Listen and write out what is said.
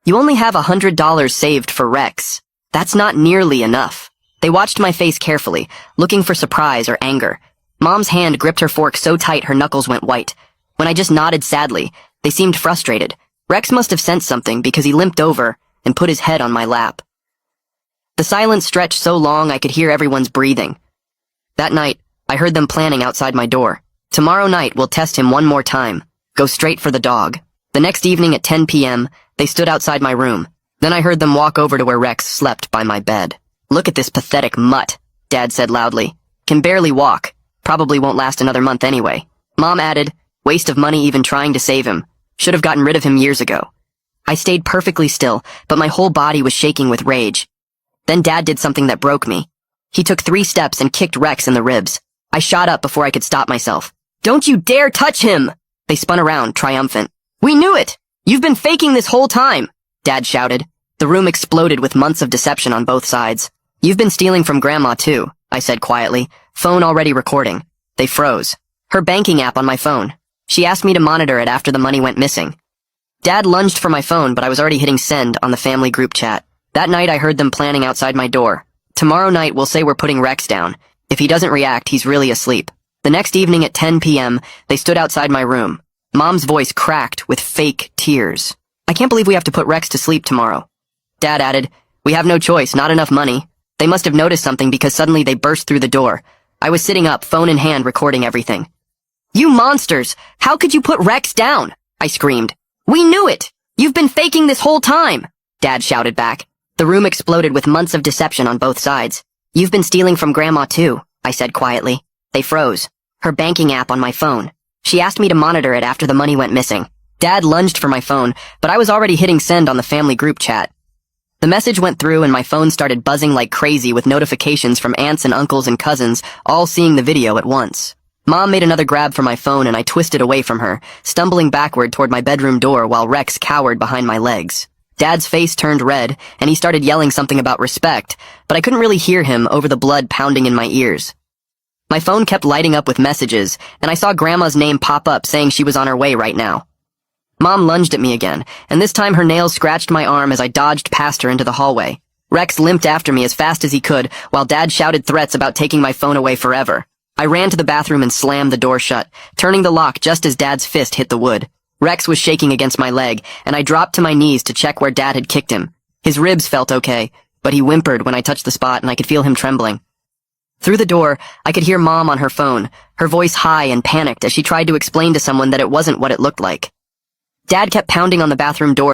You only have $100 saved for Rex. That's not nearly enough. They watched my face carefully, looking for surprise or anger. Mom's hand gripped her fork so tight her knuckles went white. When I just nodded sadly, they seemed frustrated. Rex must have sensed something because he limped over and put his head on my lap. The silence stretched so long I could hear everyone's breathing. That night, I heard them planning outside my door. Tomorrow night we'll test him one more time. Go straight for the dog. The next evening at 10 p.m., they stood outside my room. Then I heard them walk over to where Rex slept by my bed. Look at this pathetic mutt, Dad said loudly. Can barely walk. Probably won't last another month anyway. Mom added, waste of money even trying to save him. Should have gotten rid of him years ago. I stayed perfectly still, but my whole body was shaking with rage. Then Dad did something that broke me. He took 3 steps and kicked Rex in the ribs. I shot up before I could stop myself. Don't you dare touch him! They spun around, triumphant. We knew it! You've been faking this whole time! Dad shouted. The room exploded with months of deception on both sides. You've been stealing from Grandma too, I said quietly, phone already recording. They froze. Her banking app on my phone. She asked me to monitor it after the money went missing. Dad lunged for my phone, but I was already hitting send on the family group chat. That night I heard them planning outside my door. Tomorrow night we'll say we're putting Rex down. If he doesn't react, he's really asleep. The next evening at 10 p.m., they stood outside my room. Mom's voice cracked with fake tears. I can't believe we have to put Rex to sleep tomorrow. Dad added, we have no choice, not enough money. They must have noticed something because suddenly they burst through the door. I was sitting up, phone in hand, recording everything. You monsters! How could you put Rex down? I screamed. We knew it! You've been faking this whole time! Dad shouted back. The room exploded with months of deception on both sides. You've been stealing from Grandma too, I said quietly. They froze. Her banking app on my phone. She asked me to monitor it after the money went missing. Dad lunged for my phone, but I was already hitting send on the family group chat. The message went through and my phone started buzzing like crazy with notifications from aunts and uncles and cousins, all seeing the video at once. Mom made another grab for my phone and I twisted away from her, stumbling backward toward my bedroom door while Rex cowered behind my legs. Dad's face turned red, and he started yelling something about respect, but I couldn't really hear him over the blood pounding in my ears. My phone kept lighting up with messages, and I saw Grandma's name pop up saying she was on her way right now. Mom lunged at me again, and this time her nails scratched my arm as I dodged past her into the hallway. Rex limped after me as fast as he could, while Dad shouted threats about taking my phone away forever. I ran to the bathroom and slammed the door shut, turning the lock just as Dad's fist hit the wood. Rex was shaking against my leg, and I dropped to my knees to check where Dad had kicked him. His ribs felt okay, but he whimpered when I touched the spot and I could feel him trembling. Through the door, I could hear Mom on her phone, her voice high and panicked as she tried to explain to someone that it wasn't what it looked like. Dad kept pounding on the bathroom door.